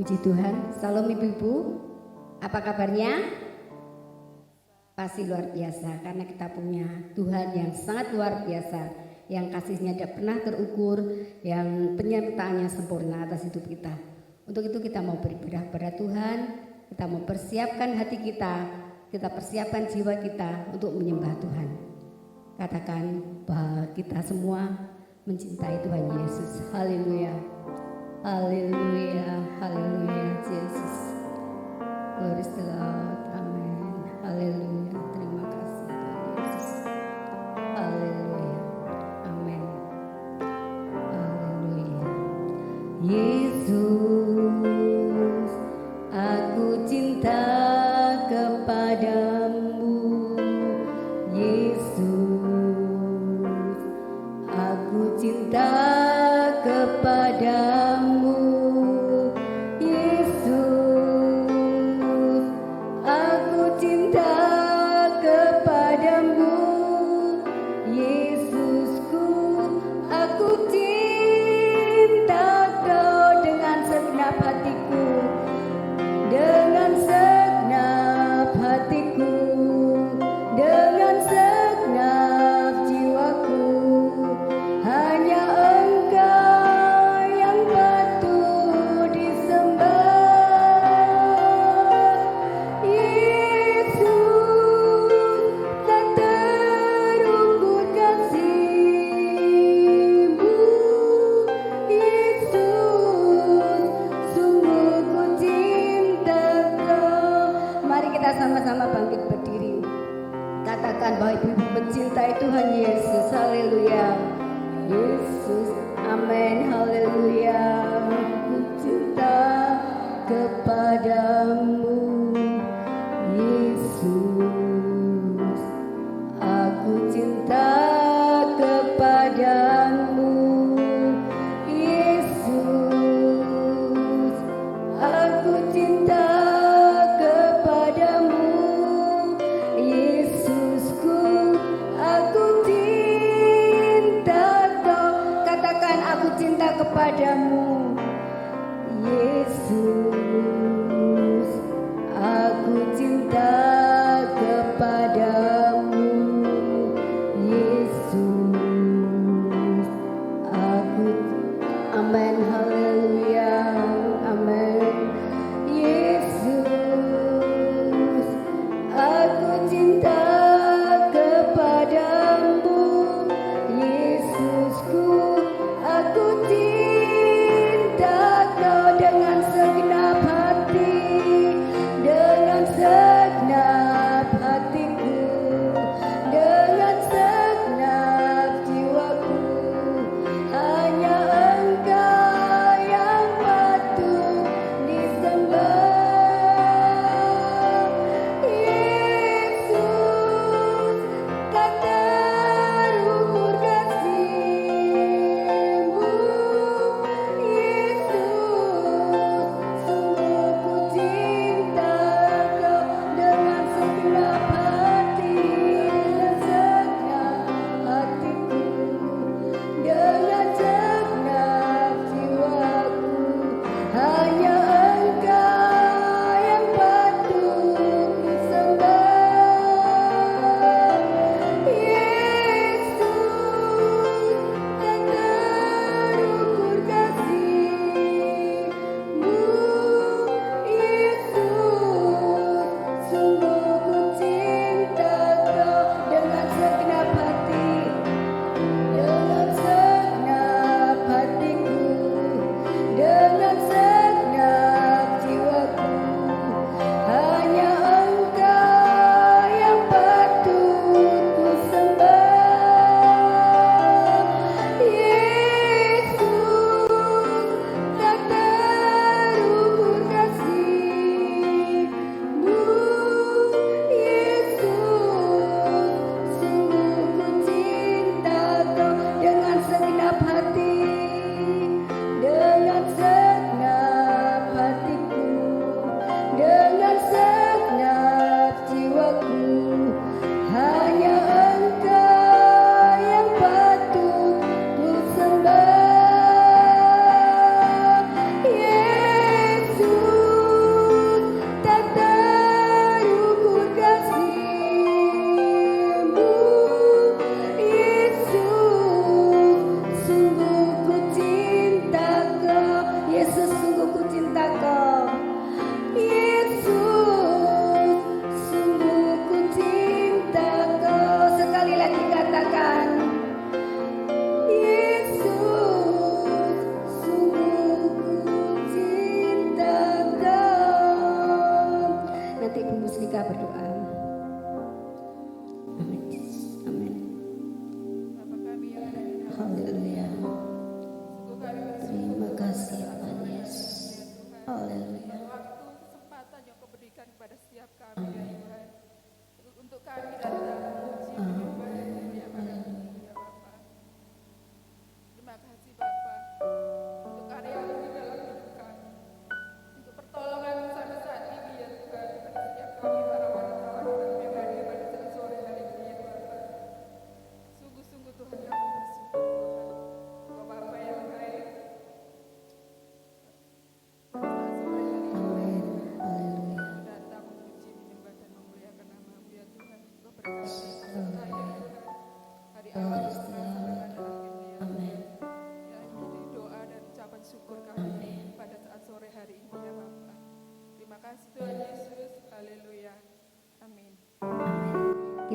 Puji Tuhan. Salam ibu-ibu. Apa kabarnya? Pasti luar biasa karena kita punya Tuhan yang sangat luar biasa, yang kasihnya tidak pernah terukur, yang penyertaannya sempurna atas hidup kita. Untuk itu kita mau beribadah kepada Tuhan, kita mau persiapkan hati kita persiapkan jiwa kita untuk menyembah Tuhan. Katakan bahwa kita semua mencintai Tuhan Yesus. Haleluya. Haleluya. Haleluya Yesus. Glory to God. Amin. Haleluya. Terima kasih Tuhan Yesus. Haleluya. Amin. Haleluya. Yesus, aku cinta kepadamu. Yesus, aku cinta kepadamu. Yesus,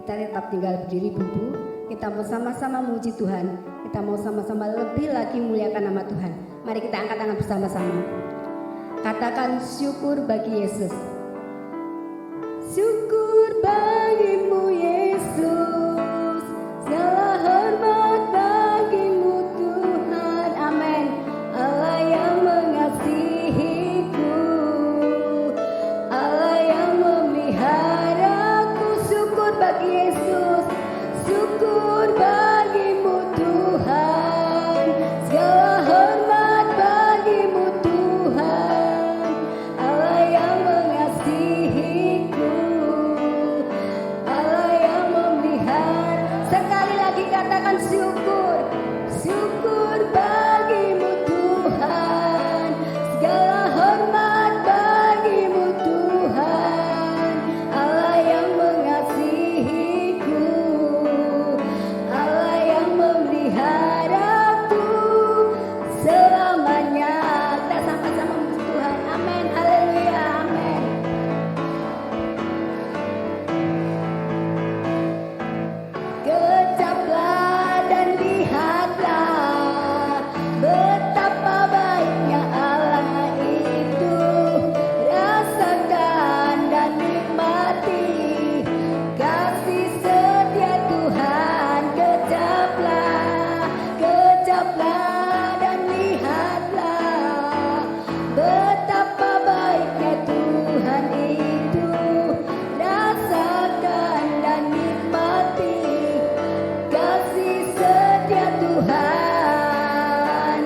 Kita tetap tinggal berdiri Ibu-ibu. Kita mau sama-sama memuji Tuhan. Kita mau sama-sama lebih lagi muliakan nama Tuhan. Mari kita angkat tangan bersama-sama. Katakan syukur bagi Yesus. Syukur bagimu Yesus. Segala hormat bagimu Tuhan. Amin. Allah yang mengasihiku, Allah yang memeliharaku. Syukur bagi Yesus. Syukur bagimu Tuhan. Segala hormat bagimu Tuhan. Allah yang mengasihiku, Allah yang memelihara. Sekali lagi katakan syukur. Syukur bagimu Tuhan. Segala hormat bagimu Tuhan. Allah yang mengasihiku, Allah yang memeliharaku selamanya. Kita sama-sama memuji Tuhan. Amin. Haleluya. Amin. Kecaplah dan lihatlah betapa baiknya Allah itu. Rasakan dan nikmati kasih setia Tuhan. Kecaplah, kecaplah dan lihatlah betapa baiknya Tuhan itu. Rasakan dan nikmati kasih setia Tuhan,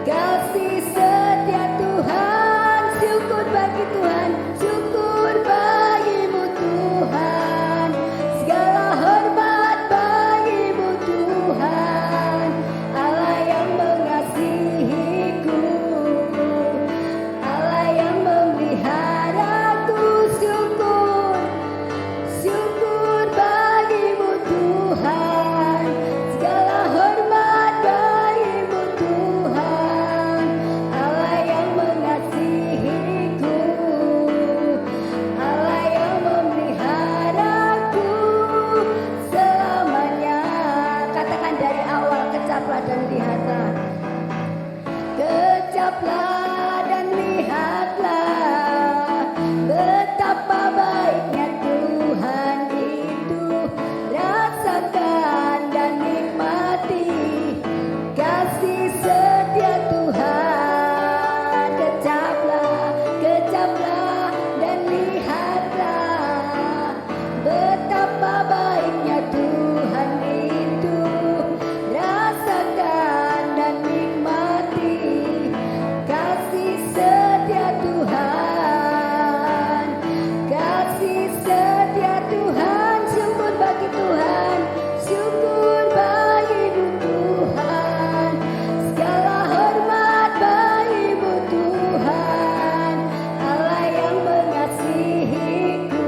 kasih setia Tuhan. Syukur bagi Tuhan, syukur bagimu Tuhan. Segala hormat bagimu Tuhan. Allah yang mengasihiku, Allah yang memeliharaku. Syukur, syukur bagimu Tuhan. Segala hormat bagimu Tuhan. Allah yang mengasihiku, Allah yang memeliharaku selamanya. Katakan dari awal, kecaplah dan lihatlah. Kecaplah dan lihatlah betapa baiknya Tuhan itu. Rasakan dan nikmati kasih setia Tuhan. Kecaplah, kecaplah dan lihatlah betapa baiknya Tuhan itu. Rasakan dan nikmati kasih setia Tuhan, kasih setia Tuhan. Syukur bagi Tuhan, syukur bagimu Tuhan. Segala hormat bagimu Tuhan. Allah yang mengasihiku,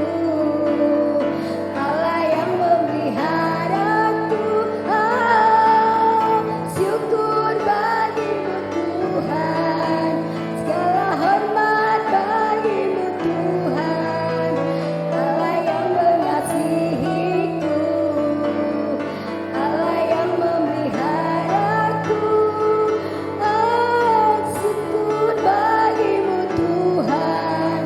Allah yang memeliharaku. Syukur bagimu Tuhan. Segala hormat bagimu Tuhan. Allah yang mengasihiku, Allah yang memeliharaku. Syukur bagimu Tuhan.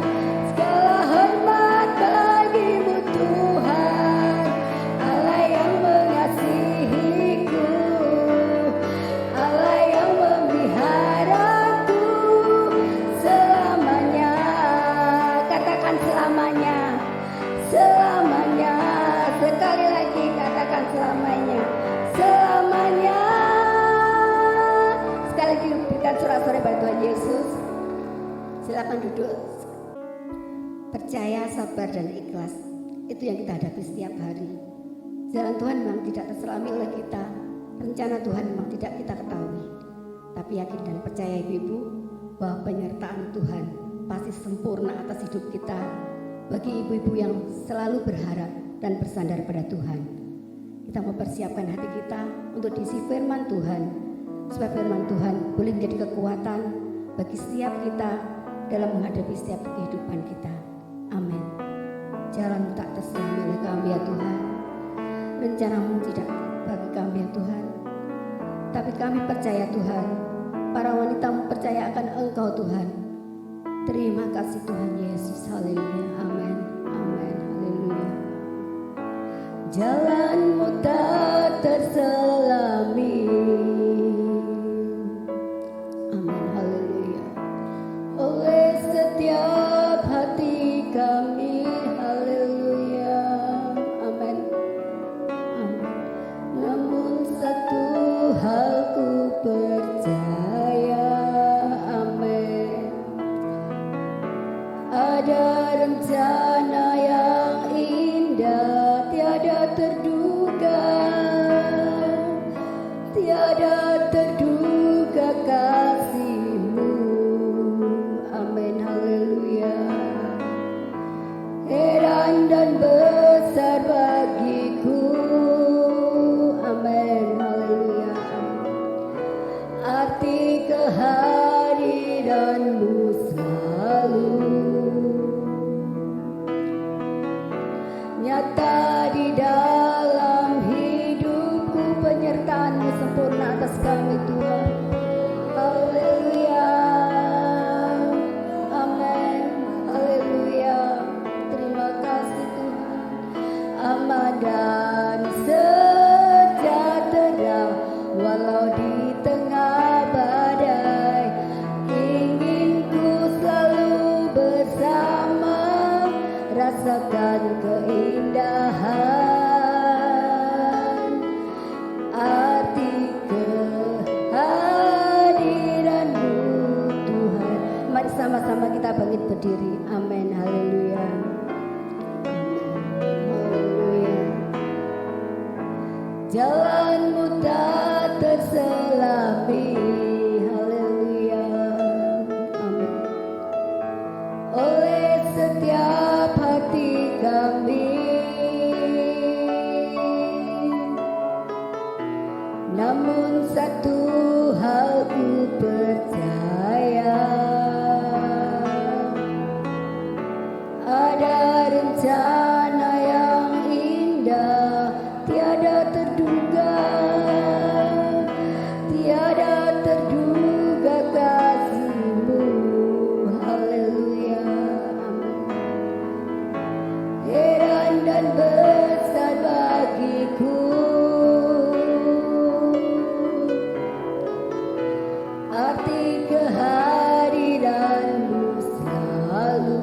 Segala hormat bagimu Tuhan. Allah yang mengasihiku, Allah yang memeliharaku selamanya. Katakan selamanya, selamanya. Sekali lagi katakan selamanya, selamanya. Sekali lagi berikan sorak-sorai pada Tuhan Yesus. Silakan duduk. Percaya, sabar dan ikhlas, itu yang kita hadapi setiap hari. Jalan Tuhan memang tidak terselami oleh kita. Rencana Tuhan memang tidak kita ketahui. Tapi yakin dan percaya ibu-ibu bahwa penyertaan Tuhan pasti sempurna atas hidup kita. Bagi ibu-ibu yang selalu berharap dan bersandar pada Tuhan, kita mempersiapkan hati kita untuk diisi firman Tuhan, supaya firman Tuhan boleh menjadi kekuatan bagi setiap kita dalam menghadapi setiap kehidupan kita. Amin. Jalan tak terselami oleh kami ya Tuhan. rencana-Mu tidak bagi kami ya Tuhan. Tapi kami percaya Tuhan, para wanita percaya akan Engkau Tuhan. Terima kasih Tuhan Yesus, haleluya, amin, amin, haleluya. Jalan-Mu tak terselami, amin, haleluya. Oleh setiap hati kami, haleluya, amin, amin. Namun satu hal ku percaya, amin. Ada rencana yang indah tiada terduga, tiada terduga kasih-Mu, amin, haleluya. Heran dan besar bagiku, amin, haleluya. Arti kehadiran-Mu selalu nyata di dalam hidupku, penyertaan-Mu sempurna atas kami Tuhan, haleluya, amin, haleluya. Terima kasih Tuhan. Aman dan sejahtera walau di tengah badai, ingin ku selalu bersama, rasakan keindahan arti kehadiran-Mu Tuhan. Mari sama-sama kita bangkit berdiri, amin, haleluya, haleluya. Jalan-Mu tak terselami, haleluya, amin. Oleh setiap hati kami, namun satu hal ku percaya, ada rencana yang indah tiada terduga, tiada terduga kasih-Mu, haleluya, amin. Heran dan besar bagiku, arti kehadiran-Mu selalu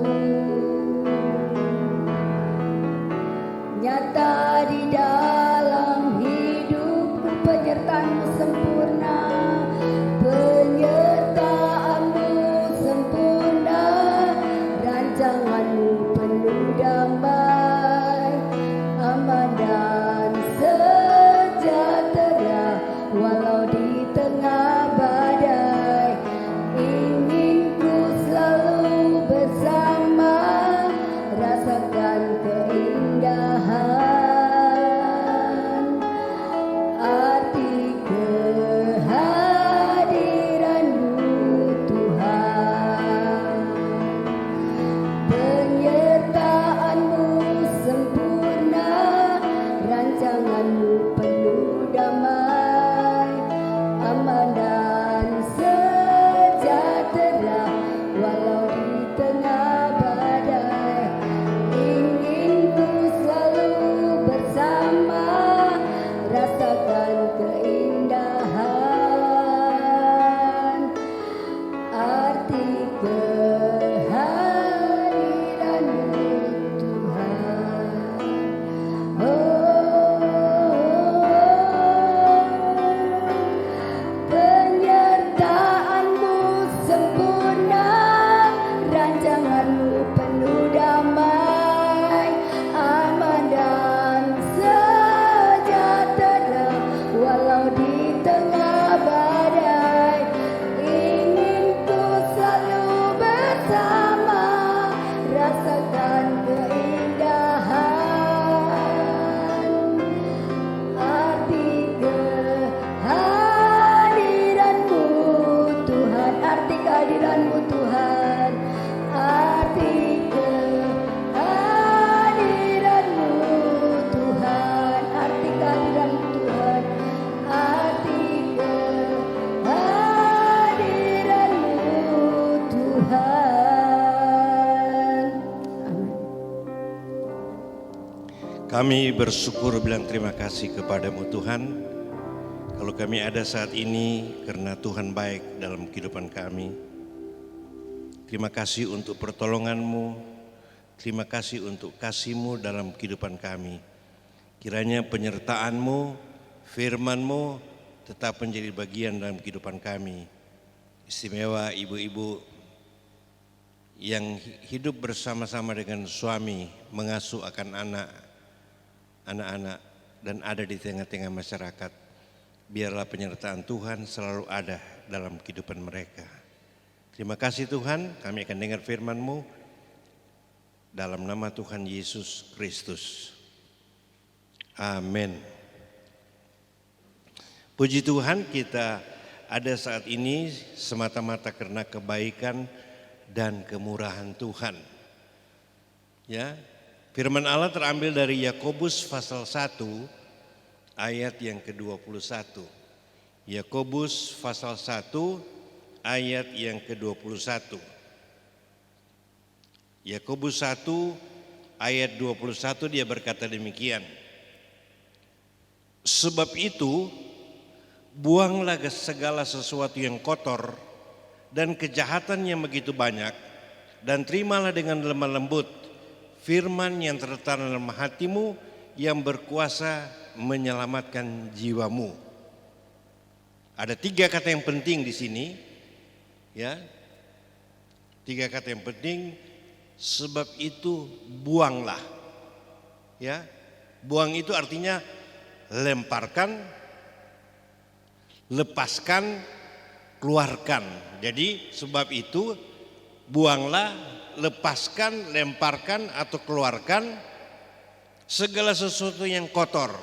Kami bersyukur bilang terima kasih kepadamu Tuhan. Kalau kami ada saat ini karena Tuhan baik dalam kehidupan kami. Terima kasih untuk pertolongan-Mu. Terima kasih untuk kasih-Mu dalam kehidupan kami. Kiranya penyertaan-Mu, firman-Mu tetap menjadi bagian dalam kehidupan kami. Istimewa ibu-ibu yang hidup bersama-sama dengan suami, mengasuh akan anak-anak dan ada di tengah-tengah masyarakat. Biarlah penyertaan Tuhan selalu ada dalam kehidupan mereka. Terima kasih Tuhan, kami akan dengar firman-Mu dalam nama Tuhan Yesus Kristus. Amin. Puji Tuhan, kita ada saat ini semata-mata karena kebaikan dan kemurahan Tuhan. Ya, firman Allah terambil dari Yakobus pasal 1 ayat yang ke-21. Yakobus pasal 1 ayat yang ke-21. Yakobus 1 ayat 21 dia berkata demikian. Sebab itu buanglah segala sesuatu yang kotor dan kejahatan yang begitu banyak, dan terimalah dengan lemah lembut firman yang tertanam dalam hatimu yang berkuasa menyelamatkan jiwamu. Ada 3 kata yang penting di sini, ya. 3 kata yang penting. Sebab itu buanglah, ya. Buang itu artinya lemparkan, lepaskan, keluarkan. Jadi sebab itu buanglah, lepaskan, lemparkan atau keluarkan segala sesuatu yang kotor.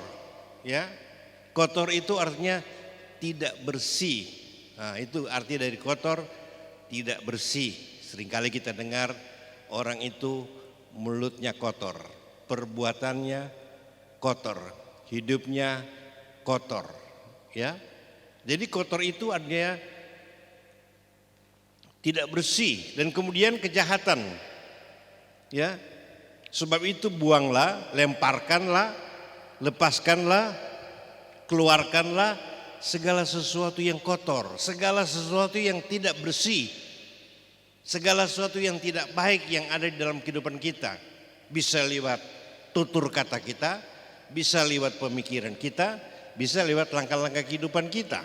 Ya, kotor itu artinya tidak bersih. Nah, itu arti dari kotor, tidak bersih. Seringkali kita dengar orang itu mulutnya kotor, perbuatannya kotor, hidupnya kotor. Ya, jadi kotor itu artinya tidak bersih dan kemudian kejahatan. Ya. Sebab itu buanglah, lemparkanlah, lepaskanlah, keluarkanlah segala sesuatu yang kotor, segala sesuatu yang tidak bersih, segala sesuatu yang tidak baik yang ada di dalam kehidupan kita. Bisa lewat tutur kata kita, bisa lewat pemikiran kita, bisa lewat langkah-langkah kehidupan kita.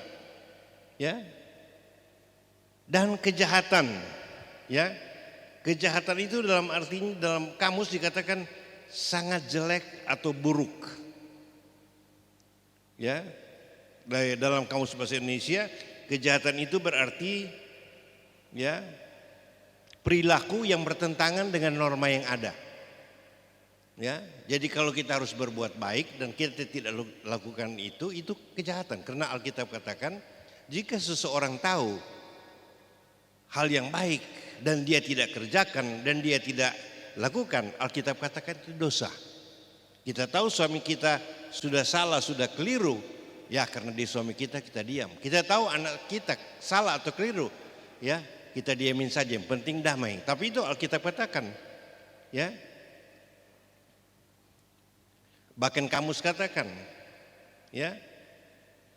Ya. Dan kejahatan, ya, kejahatan itu dalam artinya dalam kamus dikatakan sangat jelek atau buruk, ya. Dalam kamus bahasa Indonesia kejahatan itu berarti, ya, perilaku yang bertentangan dengan norma yang ada, ya. Jadi kalau kita harus berbuat baik dan kita tidak lakukan itu kejahatan karena Alkitab katakan jika seseorang tahu hal yang baik dan dia tidak kerjakan dan dia tidak lakukan, Alkitab katakan itu dosa. Kita tahu suami kita sudah salah, sudah keliru, ya karena dia suami kita diam. Kita tahu anak kita salah atau keliru, ya kita diamin saja, yang penting damai. Tapi itu Alkitab katakan, ya. Bahkan kamus katakan, ya,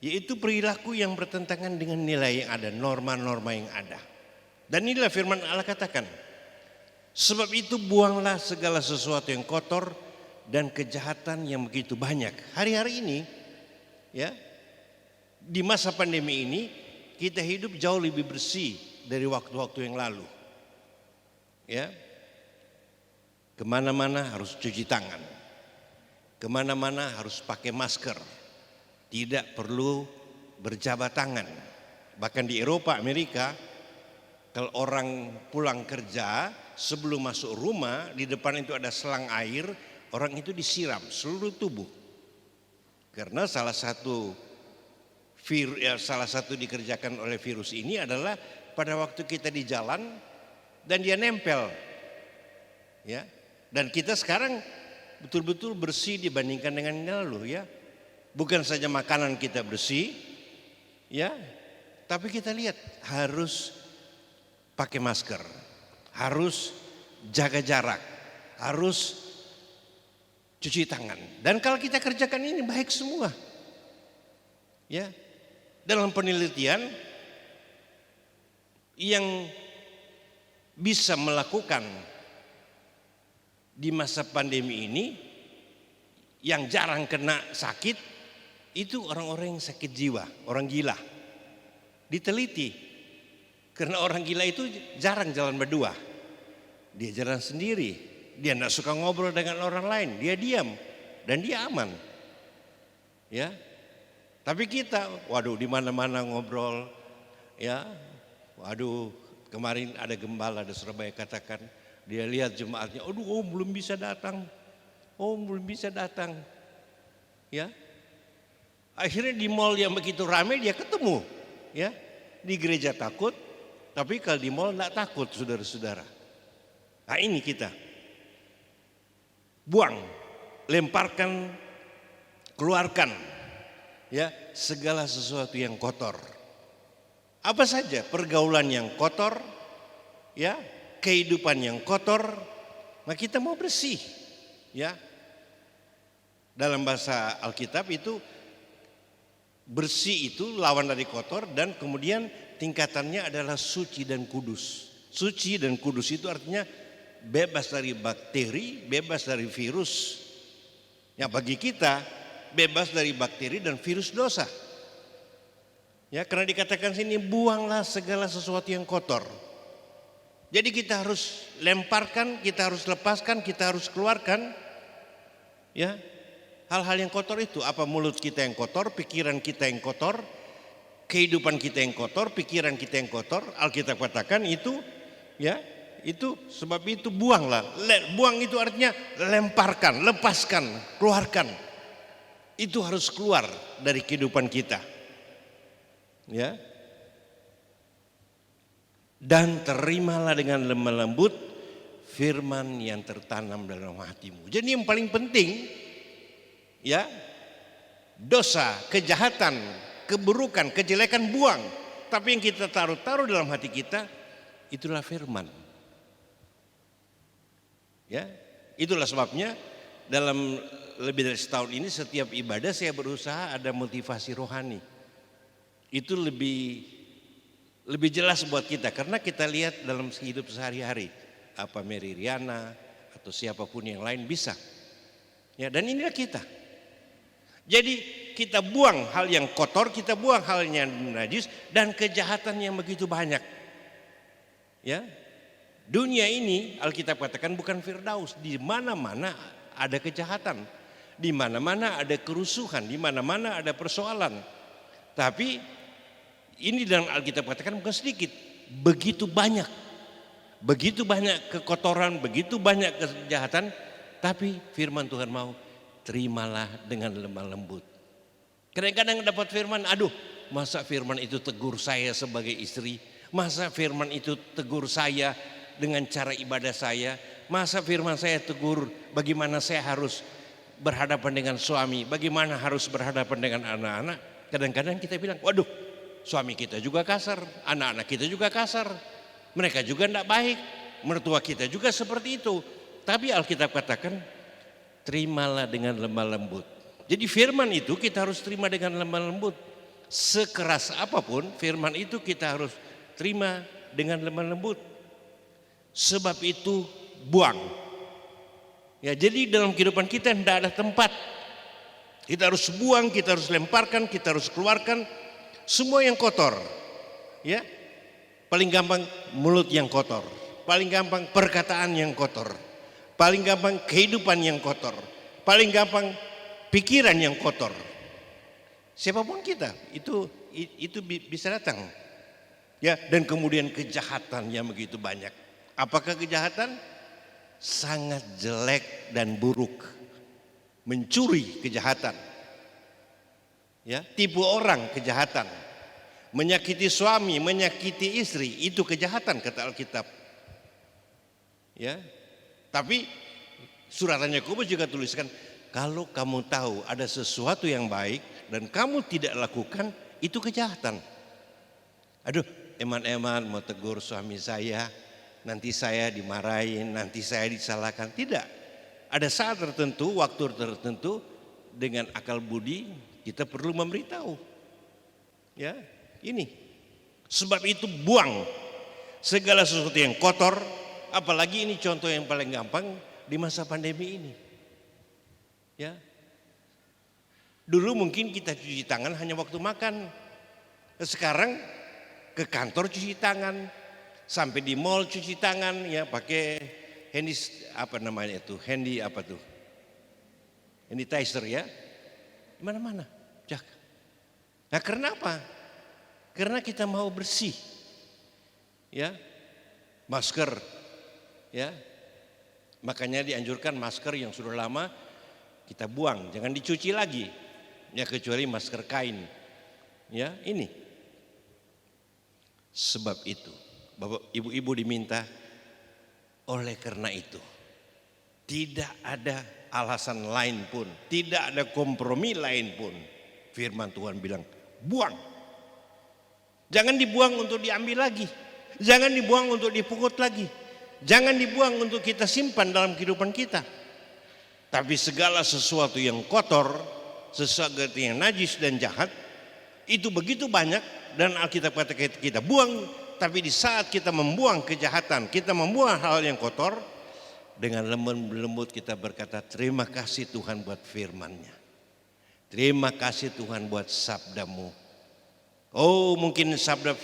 yaitu perilaku yang bertentangan dengan nilai yang ada, norma-norma yang ada. Dan inilah firman Allah katakan, sebab itu buanglah segala sesuatu yang kotor dan kejahatan yang begitu banyak. Hari-hari ini, ya, di masa pandemi ini kita hidup jauh lebih bersih dari waktu-waktu yang lalu. Ya, kemana-mana harus cuci tangan, kemana-mana harus pakai masker, tidak perlu berjabat tangan. Bahkan di Eropa, Amerika, kalau orang pulang kerja sebelum masuk rumah di depan itu ada selang air, orang itu disiram seluruh tubuh. Karena salah satu dikerjakan oleh virus ini adalah pada waktu kita di jalan dan dia nempel. Ya. Dan kita sekarang betul-betul bersih dibandingkan dengan yang lalu, ya. Bukan saja makanan kita bersih, ya, tapi kita lihat harus pakai masker, harus jaga jarak, harus cuci tangan. Dan kalau kita kerjakan ini baik semua. Ya. Dalam penelitian yang bisa melakukan di masa pandemi ini yang jarang kena sakit itu orang-orang yang sakit jiwa, orang gila. Diteliti. Karena orang gila itu jarang jalan berdua. Dia jalan sendiri. Dia tidak suka ngobrol dengan orang lain. Dia diam dan dia aman. Ya. Tapi kita, waduh, di mana-mana ngobrol, ya, waduh, kemarin ada gembala di Surabaya katakan, dia lihat jemaatnya, aduh, om belum bisa datang, ya. Akhirnya di mall yang begitu ramai dia ketemu, ya, di gereja takut, tapi kalau di mall tidak takut, saudara-saudara. Nah ini kita, buang, lemparkan, keluarkan. Ya, segala sesuatu yang kotor. Apa saja pergaulan yang kotor, ya, kehidupan yang kotor, nah kita mau bersih, ya. Dalam bahasa Alkitab itu bersih itu lawan dari kotor dan kemudian tingkatannya adalah suci dan kudus. Suci dan kudus itu artinya bebas dari bakteri, bebas dari virus. Ya bagi kita bebas dari bakteri dan virus dosa. Ya, karena dikatakan sini buanglah segala sesuatu yang kotor. Jadi kita harus lemparkan, kita harus lepaskan, kita harus keluarkan ya hal-hal yang kotor itu. Apa mulut kita yang kotor, pikiran kita yang kotor, kehidupan kita yang kotor, pikiran kita yang kotor. Alkitab katakan itu ya, itu sebab itu buanglah. Buang itu artinya lemparkan, lepaskan, keluarkan. Itu harus keluar dari kehidupan kita. Ya. Dan terimalah dengan lemah lembut firman yang tertanam dalam hatimu. Jadi yang paling penting ya, dosa, kejahatan, keburukan, kejelekan buang. Tapi yang kita taruh dalam hati kita itulah firman. Ya, itulah sebabnya dalam lebih dari setahun ini setiap ibadah saya berusaha ada motivasi rohani. Itu lebih jelas buat kita karena kita lihat dalam hidup sehari-hari apa Mary Riana atau siapapun yang lain bisa. Ya, dan inilah kita. Jadi kita buang hal yang kotor, kita buang hal yang najis dan kejahatan yang begitu banyak. Ya. Dunia ini Alkitab katakan bukan Firdaus, di mana-mana ada kejahatan. Di mana-mana ada kerusuhan, di mana-mana ada persoalan. Tapi ini dalam Alkitab katakan bukan sedikit, begitu banyak kekotoran, begitu banyak kejahatan. Tapi firman Tuhan mau terimalah dengan lemah lembut. Kadang-kadang dapat firman, aduh, masa firman itu tegur saya sebagai istri, masa firman itu tegur saya dengan cara ibadah saya, masa firman saya tegur bagaimana saya harus berhadapan dengan suami, bagaimana harus berhadapan dengan anak-anak. Kadang-kadang kita bilang, waduh, suami kita juga kasar, anak-anak kita juga kasar, mereka juga tidak baik, mertua kita juga seperti itu. Tapi Alkitab katakan, terimalah dengan lemah lembut. Jadi firman itu kita harus terima dengan lemah lembut. Sekeras apapun firman itu kita harus terima dengan lemah lembut. Sebab itu buang. Ya, jadi dalam kehidupan kita tidak ada tempat. Kita harus buang, kita harus lemparkan, kita harus keluarkan semua yang kotor. Ya. Paling gampang mulut yang kotor, paling gampang perkataan yang kotor, paling gampang kehidupan yang kotor, paling gampang pikiran yang kotor. Siapapun kita itu bisa datang. Ya, dan kemudian kejahatan yang begitu banyak. Apakah kejahatan? Sangat jelek dan buruk. Mencuri kejahatan. Ya, tipu orang kejahatan. Menyakiti suami, menyakiti istri itu kejahatan kata Alkitab. Ya. Tapi suratan Yakobus juga tuliskan, kalau kamu tahu ada sesuatu yang baik dan kamu tidak lakukan, itu kejahatan. Aduh, eman-eman mau tegur suami saya, nanti saya dimarahin, nanti saya disalahkan. Tidak. ada saat tertentu, waktu tertentu dengan akal budi kita perlu memberitahu. Ya, ini. Sebab itu buang segala sesuatu yang kotor, apalagi ini contoh yang paling gampang di masa pandemi ini. Ya. Dulu mungkin kita cuci tangan hanya waktu makan. Sekarang ke kantor cuci tangan, sampai di mall cuci tangan, ya pakai sanitizer ya, mana-mana, jaga. Nah, karena apa? Karena kita mau bersih, ya, masker, ya, makanya dianjurkan masker yang sudah lama kita buang, jangan dicuci lagi, ya kecuali masker kain, ya ini. Sebab itu, Bapak Ibu diminta, oleh karena itu, tidak ada alasan lain pun, tidak ada kompromi lain pun. Firman Tuhan bilang, buang. Jangan dibuang untuk diambil lagi. Jangan dibuang untuk dipungut lagi. Jangan dibuang untuk kita simpan dalam kehidupan kita. Tapi segala sesuatu yang kotor, sesuatu yang najis dan jahat, itu begitu banyak. Dan Alkitab katakan kita buang, tapi di saat kita membuang kejahatan, kita membuang hal yang kotor, dengan lembut kita berkata, terima kasih Tuhan buat firman-Nya. Terima kasih Tuhan buat sabdamu. Oh, mungkin sabda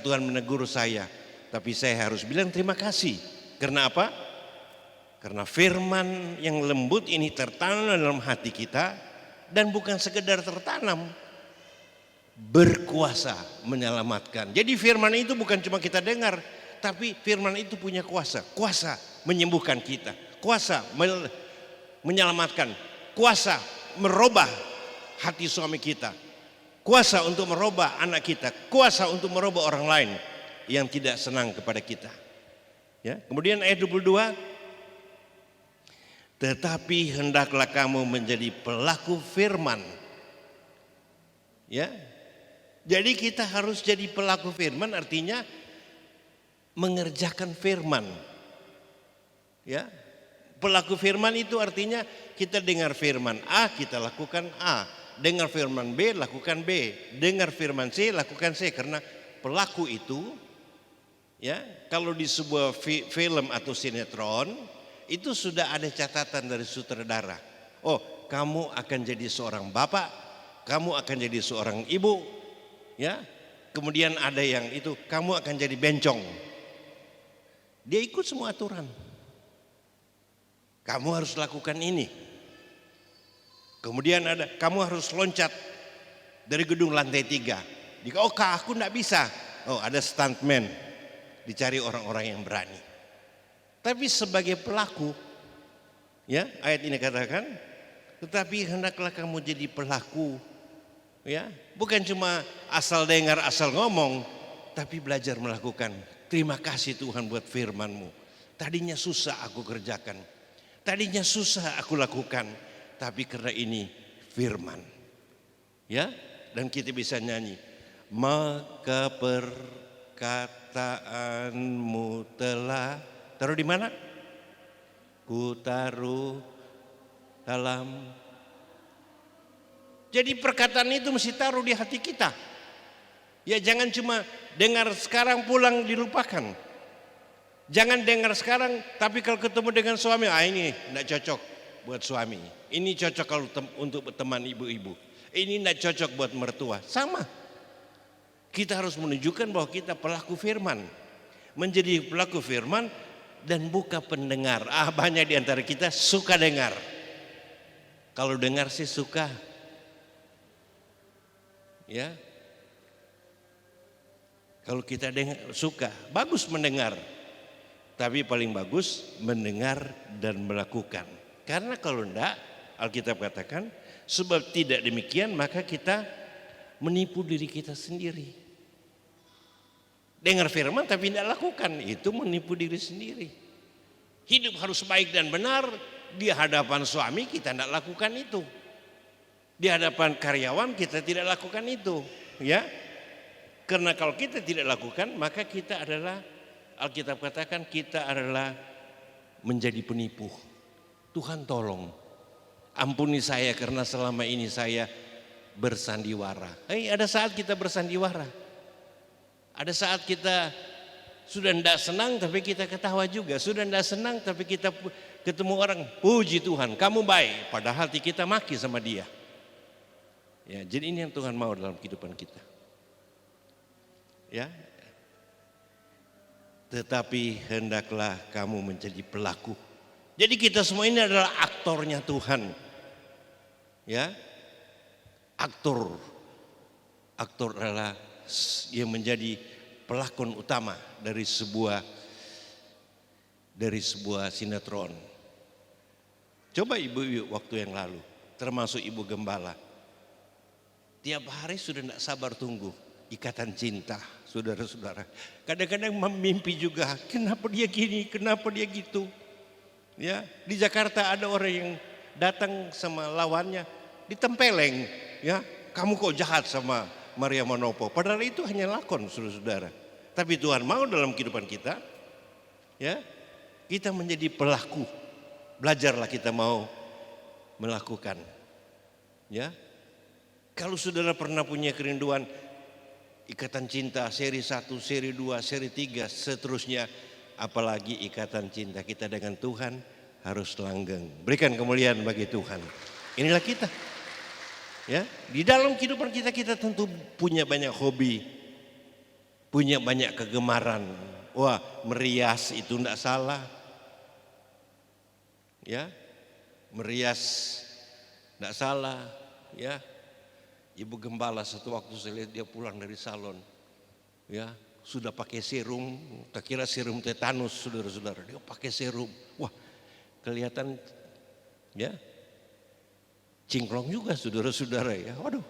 Tuhan menegur saya, tapi saya harus bilang terima kasih. Karena apa? Karena firman yang lembut ini tertanam dalam hati kita, dan bukan sekedar tertanam, berkuasa menyelamatkan. Jadi firman itu bukan cuma kita dengar, tapi firman itu punya kuasa. Kuasa menyembuhkan kita, kuasa menyelamatkan, kuasa merubah hati suami kita, kuasa untuk merubah anak kita, kuasa untuk merubah orang lain yang tidak senang kepada kita. Ya, kemudian ayat 22, tetapi hendaklah kamu menjadi pelaku firman. Ya, jadi kita harus jadi pelaku firman, artinya mengerjakan firman. Ya, pelaku firman itu artinya kita dengar firman A, kita lakukan A. Dengar firman B, lakukan B. Dengar firman C, lakukan C. Karena pelaku itu, ya, kalau di sebuah film atau sinetron, itu sudah ada catatan dari sutradara. Oh, kamu akan jadi seorang bapak, kamu akan jadi seorang ibu, ya. Kemudian ada yang itu, kamu akan jadi bencong. Dia ikut semua aturan. Kamu harus lakukan ini. Kemudian ada, kamu harus loncat dari gedung lantai 3. Oh, aku enggak bisa. Oh, ada stuntman. Dicari orang-orang yang berani. Tapi sebagai pelaku, ya, ayat ini katakan, tetapi hendaklah kamu jadi pelaku. Ya, bukan cuma asal dengar, asal ngomong, tapi belajar melakukan. Terima kasih Tuhan buat firman-Mu. Tadinya susah aku kerjakan. Tadinya susah aku lakukan, tapi karena ini firman. Ya, dan kita bisa nyanyi, maka perkataanmu telah, taruh di mana? Ku taruh dalam. Jadi perkataan itu mesti taruh di hati kita. Ya, jangan cuma dengar sekarang pulang dilupakan. Jangan dengar sekarang, tapi kalau ketemu dengan suami, ini tidak cocok buat suami. Ini cocok kalau untuk teman ibu-ibu. Ini tidak cocok buat mertua. Sama. Kita harus menunjukkan bahwa kita pelaku firman. Menjadi pelaku firman dan bukan pendengar. Banyak di antara kita suka dengar. Kalau dengar sih suka. Ya. Kalau kita dengar suka, bagus mendengar. Tapi paling bagus mendengar dan melakukan. Karena kalau enggak, Alkitab katakan, sebab tidak demikian maka kita menipu diri kita sendiri. Dengar firman tapi tidak lakukan, itu menipu diri sendiri. Hidup harus baik dan benar, di hadapan suami kita tidak lakukan itu. Di hadapan karyawan kita tidak lakukan itu, ya. Karena kalau kita tidak lakukan, maka kita adalah, Alkitab katakan kita adalah menjadi penipu. Tuhan tolong, ampuni saya karena selama ini saya bersandiwara. Ada saat kita bersandiwara. Ada saat kita sudah tidak senang tapi kita ketawa juga. Sudah tidak senang tapi kita ketemu orang, puji Tuhan, kamu baik. Padahal hati kita maki sama dia. Ya, jadi ini yang Tuhan mau dalam kehidupan kita. Ya. Tetapi hendaklah kamu menjadi pelaku. Jadi kita semua ini adalah aktornya Tuhan. Ya. Aktor adalah yang menjadi pelakon utama dari sebuah sinetron. Coba ibu-ibu waktu yang lalu, termasuk ibu gembala, tiap hari sudah tidak sabar tunggu Ikatan Cinta, saudara-saudara. Kadang-kadang mimpi juga, kenapa dia gini, kenapa dia gitu. Ya, di Jakarta ada orang yang datang sama lawannya ditempeleng, ya, kamu kok jahat sama Maria Manopo. Padahal itu hanya lakon, saudara-saudara. Tapi Tuhan mau dalam kehidupan kita, ya, kita menjadi pelaku. Belajarlah kita mau melakukan, ya. Kalau saudara pernah punya kerinduan Ikatan Cinta seri 1, seri 2, seri 3, seterusnya, apalagi Ikatan Cinta kita dengan Tuhan harus langgeng. Berikan kemuliaan bagi Tuhan. Inilah kita. Ya, di dalam kehidupan kita tentu punya banyak hobi, punya banyak kegemaran. Wah, merias itu tidak salah. Ya, merias tidak salah. Ya, ibu gembala satu waktu saya lihat dia pulang dari salon, ya, sudah pakai serum, tak kira serum tetanus, saudara-saudara. Dia pakai serum, wah, kelihatan, ya, cingklong juga, saudara-saudara, ya. Waduh,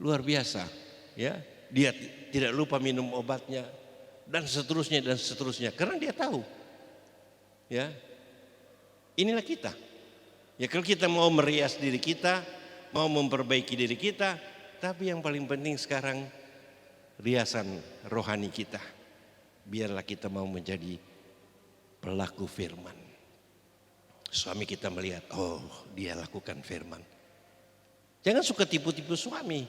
luar biasa, ya. Dia tidak lupa minum obatnya dan seterusnya, karena dia tahu, ya. Inilah kita. Ya, kalau kita mau merias diri kita, mau memperbaiki diri kita, tapi yang paling penting sekarang riasan rohani kita. Biarlah kita mau menjadi pelaku firman. Suami kita melihat, oh, dia lakukan firman. Jangan suka tipu-tipu suami.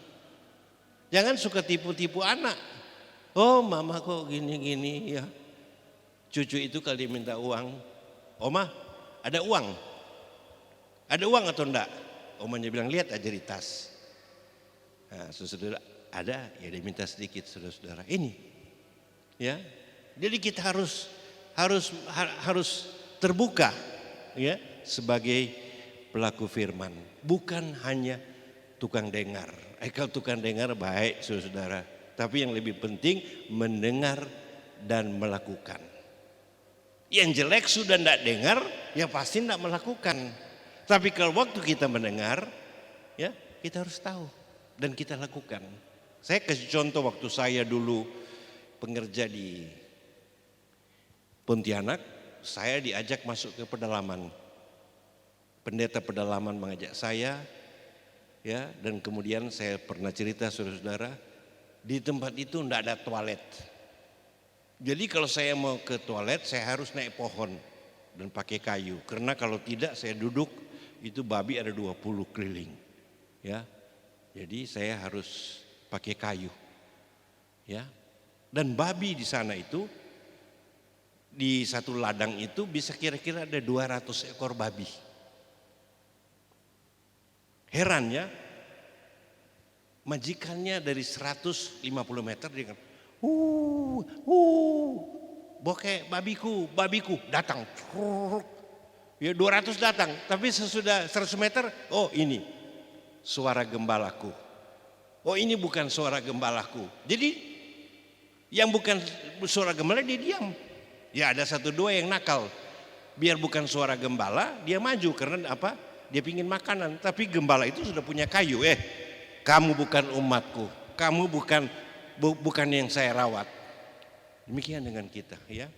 Jangan suka tipu-tipu anak. Oh, mama kok gini-gini, ya. Cucu itu kali minta uang, Oma, ada uang? Ada uang atau enggak? Omanya bilang, lihat aja di tas. Nah, saudara, ada, ya dia minta sedikit, saudara-saudara. Ini, ya. Jadi kita harus terbuka, ya, sebagai pelaku firman, bukan hanya tukang dengar. Kalau tukang dengar baik, saudara, tapi yang lebih penting mendengar dan melakukan. Yang jelek sudah tidak dengar, ya pasti tidak melakukan. Tapi kalau waktu kita mendengar, ya, kita harus tahu dan kita lakukan. Saya kasih contoh waktu saya dulu pengerja di Pontianak, saya diajak masuk ke pedalaman. Pendeta pedalaman mengajak saya, ya, dan kemudian saya pernah cerita, saudara-saudara, di tempat itu tidak ada toilet. Jadi kalau saya mau ke toilet, saya harus naik pohon dan pakai kayu. Karena kalau tidak saya duduk, itu babi ada 20 keliling. Ya, jadi saya harus pakai kayu. Ya, dan babi di sana itu, di satu ladang itu bisa kira-kira ada 200 ekor babi. Heran ya, majikannya dari 150 meter dia kan, bokeh, babiku, datang. Ya 200 datang, tapi sesudah 100 meter, oh ini suara gembalaku. Oh ini bukan suara gembalaku. Jadi yang bukan suara gembala dia diam. Ya ada 1-2 yang nakal. Biar bukan suara gembala, dia maju karena apa? Dia pingin makanan, tapi gembala itu sudah punya kayu. Kamu bukan umatku, kamu bukan yang saya rawat. Demikian dengan kita, ya.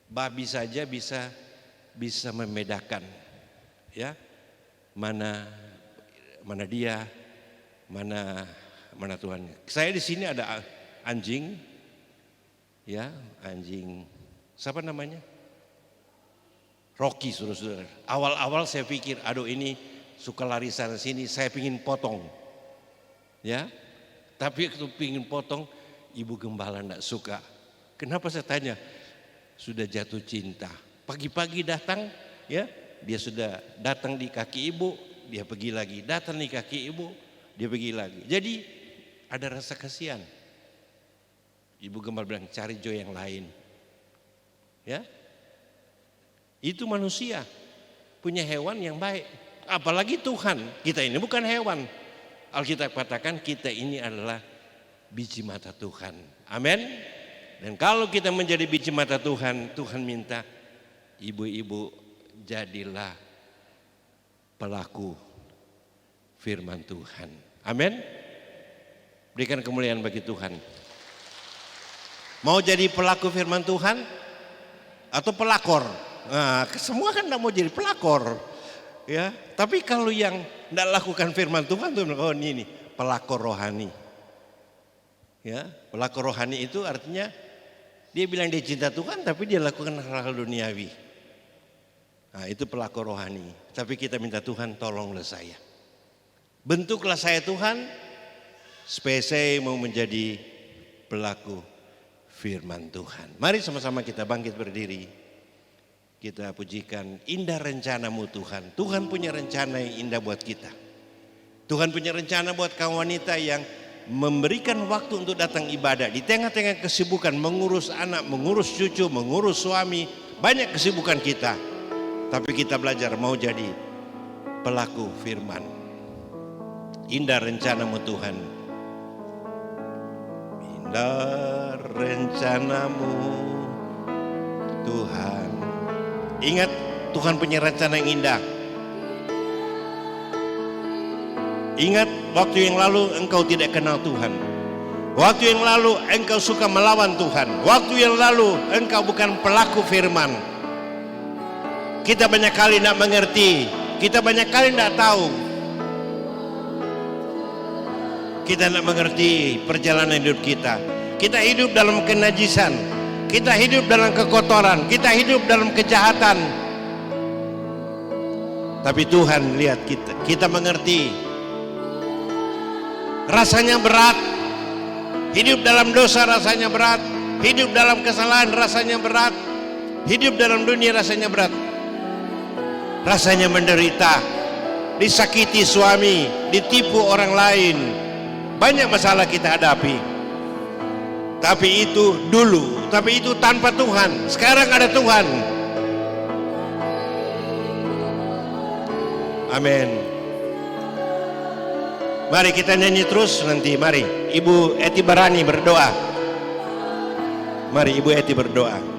Babi saja bisa membedakan, ya, mana dia, mana Tuhan. Saya di sini ada anjing, ya, anjing. Siapa namanya? Rocky, saudara-saudara. Awal-awal saya pikir, aduh ini suka lari sana sini, saya pingin potong. Ya, tapi waktu pingin potong, ibu gembala enggak suka. Kenapa saya tanya? Sudah jatuh cinta. Pagi-pagi datang, ya, dia sudah datang di kaki ibu, dia pergi lagi. Datang di kaki ibu, dia pergi lagi. Jadi ada rasa kasihan. Ibu gembala bilang cari Jo yang lain. Ya, itu manusia punya hewan yang baik. Apalagi Tuhan, kita ini bukan hewan. Alkitab katakan kita ini adalah biji mata Tuhan. Amin. Dan kalau kita menjadi biji mata Tuhan, Tuhan minta ibu-ibu jadilah pelaku firman Tuhan. Amin. Berikan kemuliaan bagi Tuhan. Mau jadi pelaku firman Tuhan atau pelakor? Nah, semua kan tidak mau jadi pelakor, ya. Tapi kalau yang tidak lakukan firman Tuhan tuh, oh ini pelakor rohani, ya. Pelakor rohani itu artinya dia bilang dia cinta Tuhan, tapi dia lakukan hal-hal duniawi. Nah, itu pelakor rohani. Tapi kita minta Tuhan, tolonglah saya, bentuklah saya Tuhan, supaya saya mau menjadi pelaku firman Tuhan. Mari sama-sama kita bangkit berdiri. Kita pujikan indah rencanamu Tuhan. Tuhan punya rencana yang indah buat kita. Tuhan punya rencana buat kaum wanita yang memberikan waktu untuk datang ibadah. Di tengah-tengah kesibukan mengurus anak, mengurus cucu, mengurus suami. Banyak kesibukan kita. Tapi kita belajar mau jadi pelaku firman. Indah rencanamu Tuhan. Indah rencanamu Tuhan. Ingat, Tuhan punya rencana yang indah. Ingat, waktu yang lalu engkau tidak kenal Tuhan. Waktu yang lalu engkau suka melawan Tuhan. Waktu yang lalu engkau bukan pelaku firman. Kita banyak kali tidak mengerti. Kita banyak kali tidak tahu. Kita tidak mengerti perjalanan hidup kita. Kita hidup dalam kenajisan. Kita hidup dalam kekotoran, kita hidup dalam kejahatan. Tapi Tuhan lihat kita mengerti. Rasanya berat. Hidup dalam dosa rasanya berat. Hidup dalam kesalahan rasanya berat. Hidup dalam dunia rasanya berat. Rasanya menderita. Disakiti suami, ditipu orang lain. Banyak masalah kita hadapi. Tapi itu dulu, tapi itu tanpa Tuhan. Sekarang ada Tuhan. Amin. Mari kita nyanyi terus nanti. Mari Ibu Eti Barani berdoa. Mari Ibu Eti berdoa.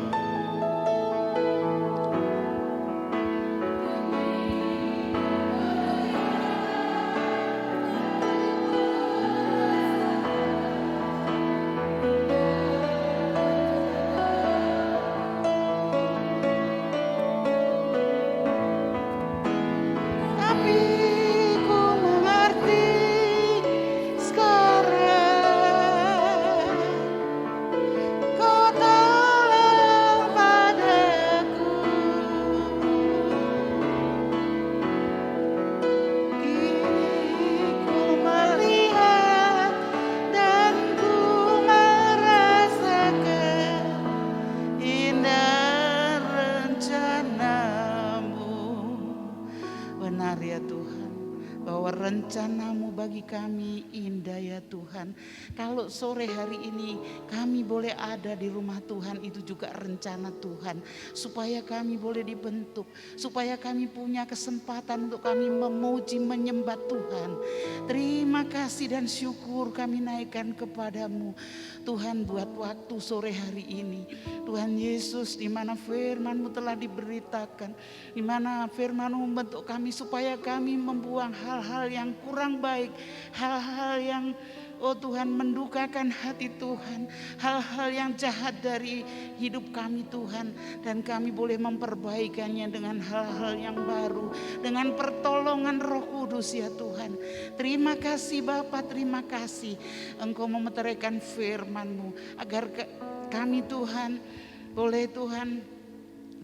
Rencanamu bagi kami indah ya Tuhan. Kalau sore hari ini kami boleh ada di rumah Tuhan, itu juga rencana Tuhan. Supaya kami boleh dibentuk, supaya kami punya kesempatan untuk kami memuji menyembah Tuhan. Terima kasih dan syukur kami naikkan kepadamu Tuhan buat waktu sore hari ini. Tuhan Yesus, di mana firman-Mu telah diberitakan, di mana firman-Mu membentuk kami supaya kami membuang hal-hal yang kurang baik, hal-hal yang Tuhan mendukakan hati Tuhan, hal-hal yang jahat dari hidup kami Tuhan, dan kami boleh memperbaikannya dengan hal-hal yang baru, dengan pertolongan Roh Kudus ya Tuhan. Terima kasih Bapa, terima kasih Engkau memeteraikan firman-Mu agar kami Tuhan boleh Tuhan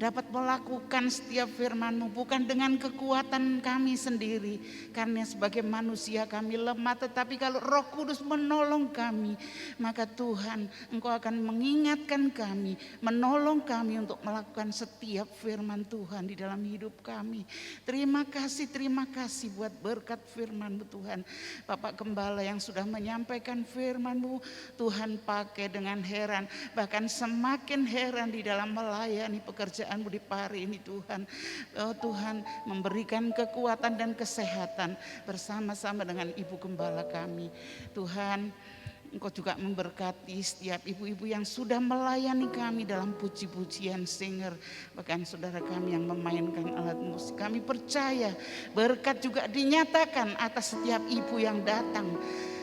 dapat melakukan setiap firman-Mu bukan dengan kekuatan kami sendiri, karena sebagai manusia kami lemah, tetapi kalau Roh Kudus menolong kami, maka Tuhan Engkau akan mengingatkan kami, menolong kami untuk melakukan setiap firman Tuhan di dalam hidup kami. Terima kasih buat berkat firman-Mu Tuhan. Bapak Gembala yang sudah menyampaikan firman-Mu, Tuhan pakai dengan heran, bahkan semakin heran di dalam melayani pekerjaan-Mu di pari ini Tuhan. Oh Tuhan, memberikan kekuatan dan kesehatan bersama-sama dengan Ibu Gembala kami. Tuhan, Engkau juga memberkati setiap ibu-ibu yang sudah melayani kami dalam puji-pujian singer, bahkan saudara kami yang memainkan alat musik. Kami percaya berkat juga dinyatakan atas setiap ibu yang datang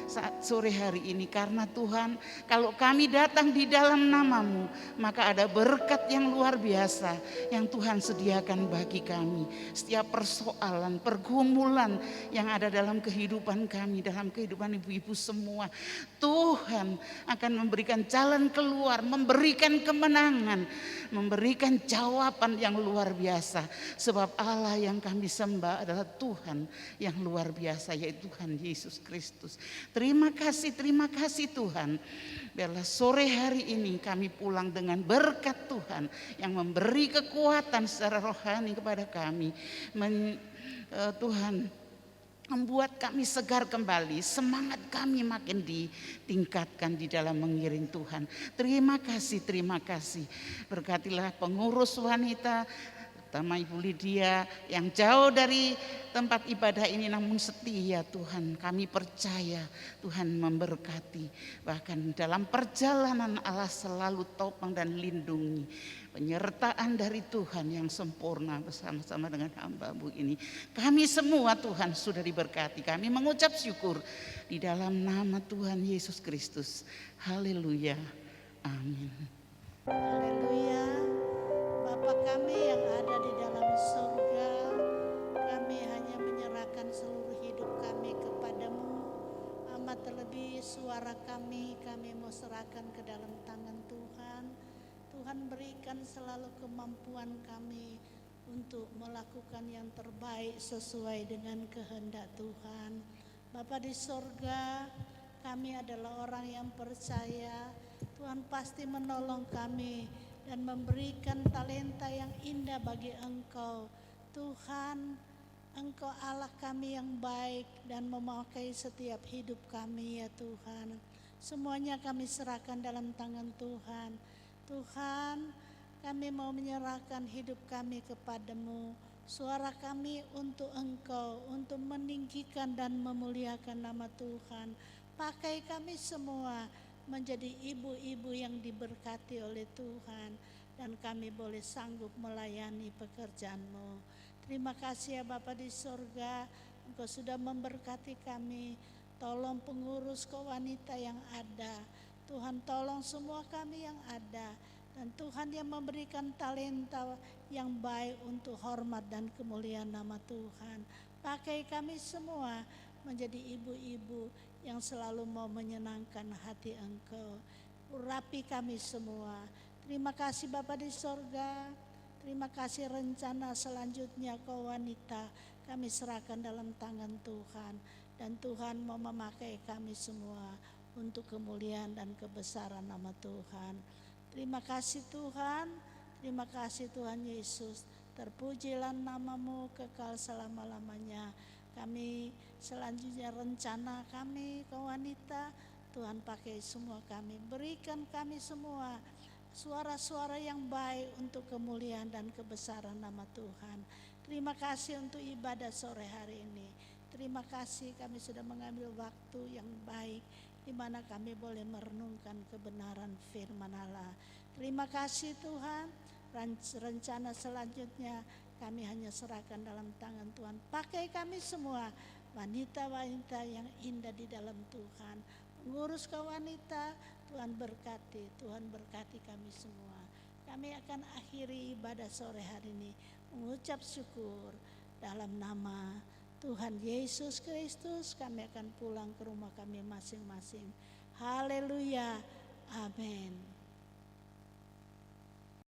saat sore hari ini, karena Tuhan, kalau kami datang di dalam nama-Mu, maka ada berkat yang luar biasa yang Tuhan sediakan bagi kami. Setiap persoalan, pergumulan yang ada dalam kehidupan kami, dalam kehidupan ibu-ibu semua, Tuhan akan memberikan jalan keluar, memberikan kemenangan, memberikan jawaban yang luar biasa. Sebab Allah yang kami sembah adalah Tuhan yang luar biasa, yaitu Tuhan Yesus Kristus. Terima kasih Tuhan. Biarlah sore hari ini kami pulang dengan berkat Tuhan yang memberi kekuatan secara rohani kepada kami. Tuhan, membuat kami segar kembali, semangat kami makin ditingkatkan di dalam mengiring Tuhan. Terima kasih. Berkatilah pengurus wanita, terutama Ibu Lydia yang jauh dari tempat ibadah ini namun setia Tuhan. Kami percaya Tuhan memberkati. Bahkan dalam perjalanan Allah selalu topang dan lindungi. Penyertaan dari Tuhan yang sempurna bersama-sama dengan hamba-Mu ini. Kami semua Tuhan sudah diberkati. Kami mengucap syukur di dalam nama Tuhan Yesus Kristus. Haleluya. Amin. Haleluya. Bapa kami yang ada di dalam surga, kami hanya menyerahkan seluruh hidup kami kepadamu. Amat terlebih suara kami mau serahkan ke dalam tangan Tuhan. Tuhan berikan selalu kemampuan kami untuk melakukan yang terbaik sesuai dengan kehendak Tuhan. Bapa di surga, kami adalah orang yang percaya Tuhan pasti menolong kami dan memberikan talenta yang indah bagi Engkau. Tuhan, Engkau Allah kami yang baik dan memakai setiap hidup kami ya Tuhan. Semuanya kami serahkan dalam tangan Tuhan. Tuhan, kami mau menyerahkan hidup kami kepadamu. Suara kami untuk Engkau, untuk meninggikan dan memuliakan nama Tuhan. Pakai kami semua menjadi ibu-ibu yang diberkati oleh Tuhan, dan kami boleh sanggup melayani pekerjaan-Mu. Terima kasih ya Bapa di surga, Engkau sudah memberkati kami. Tolong pengurus kewanita yang ada, Tuhan tolong semua kami yang ada, dan Tuhan yang memberikan talenta yang baik untuk hormat dan kemuliaan nama Tuhan. Pakai kami semua menjadi ibu-ibu yang selalu mau menyenangkan hati Engkau. Urapi kami semua. Terima kasih Bapa di sorga. Terima kasih rencana selanjutnya Kau wanita. Kami serahkan dalam tangan Tuhan. Dan Tuhan mau memakai kami semua untuk kemuliaan dan kebesaran nama Tuhan. Terima kasih Tuhan. Terima kasih Tuhan Yesus. Terpujilah nama-Mu kekal selama-lamanya. Kami selanjutnya rencana kami ke wanita, Tuhan pakai semua kami, berikan kami semua suara-suara yang baik untuk kemuliaan dan kebesaran nama Tuhan. Terima kasih untuk ibadah sore hari ini. Terima kasih kami sudah mengambil waktu yang baik di mana kami boleh merenungkan kebenaran firman Allah. Terima kasih Tuhan. Rencana selanjutnya kami hanya serahkan dalam tangan Tuhan. Pakai kami semua wanita-wanita yang indah di dalam Tuhan. Mengurus ke wanita, Tuhan berkati kami semua. Kami akan akhiri ibadah sore hari ini mengucap syukur dalam nama Tuhan Yesus Kristus. Kami akan pulang ke rumah kami masing-masing. Haleluya. Amin.